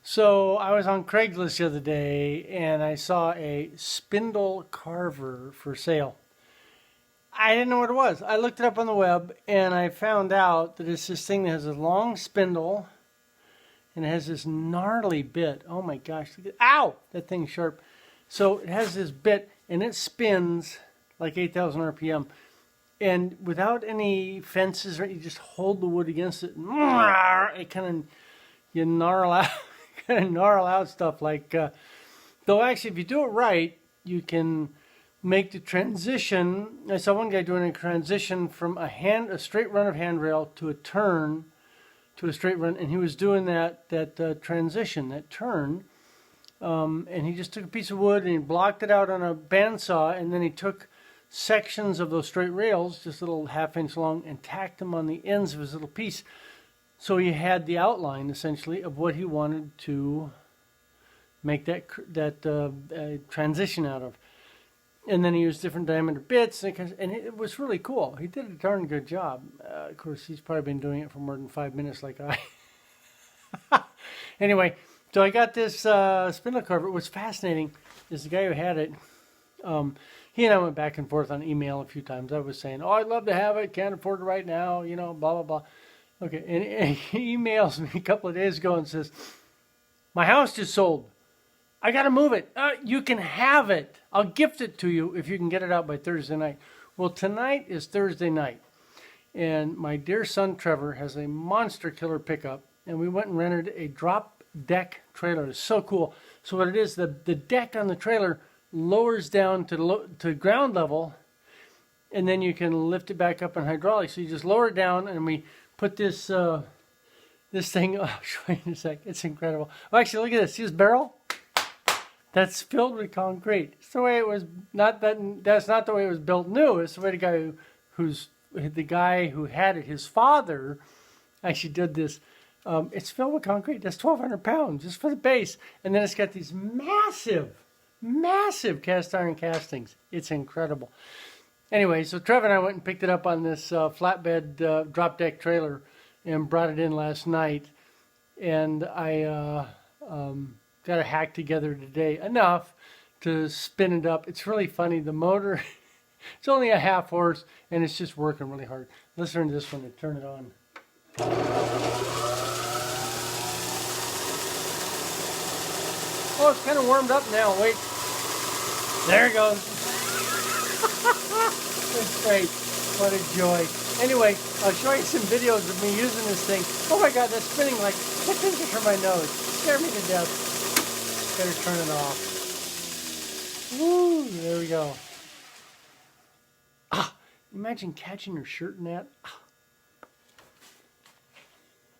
So I was on Craigslist the other day and I saw a spindle carver for sale. I didn't know what it was. I looked it up on the web and I found out that it's this thing that has a long spindle and it has this gnarly bit. Oh my gosh. Ow! That thing's sharp. So it has this bit and it spins like 8,000 RPM. And without any fences, right, you just hold the wood against it. And it kind of, you gnarl out. Kind of gnarl out stuff like, though actually if you do it right, you can make the transition. I saw one guy doing a transition from a straight run of handrail to a turn to a straight run, and he was doing that transition, that turn, and he just took a piece of wood and he blocked it out on a bandsaw, and then he took sections of those straight rails, just a little half-inch long, and tacked them on the ends of his little piece. So he had the outline, essentially, of what he wanted to make that transition out of. And then he used different diameter bits, and it was really cool. He did a darn good job. Of course, he's probably been doing it for more than 5 minutes like I. Anyway, so I got this spindle carver. What's fascinating is the guy who had it, he and I went back and forth on email a few times. I was saying, oh, I'd love to have it, can't afford it right now, blah, blah, blah. Okay, and he emails me a couple of days ago and says, my house just sold. I got to move it. You can have it. I'll gift it to you if you can get it out by Thursday night. Well, tonight is Thursday night. And my dear son, Trevor, has a monster killer pickup. And we went and rented a drop deck trailer. It's so cool. So what it is, the deck on the trailer lowers down to ground level. And then you can lift it back up in hydraulics. So you just lower it down and we put this thing, I'll show you in a sec. It's incredible. Oh, actually, look at this. See this barrel? That's filled with concrete. It's the way it was. That's not the way it was built new. It's the way the guy who had it, his father, actually did this. It's filled with concrete. That's 1,200 pounds just for the base, and then it's got these massive cast iron castings. It's incredible. Anyway, so Trevor and I went and picked it up on this flatbed drop deck trailer and brought it in last night. And I got a hack together today, enough to spin it up. It's really funny. The motor, it's only a half horse and it's just working really hard. Let's turn this one and turn it on. Oh, it's kind of warmed up now. Wait. There it goes. It's great. What a joy. Anyway, I'll show you some videos of me using this thing. Oh my God, that's spinning like 6 inches from my nose. It scared me to death. Better turn it off. Woo, there we go. Imagine catching your shirt in that.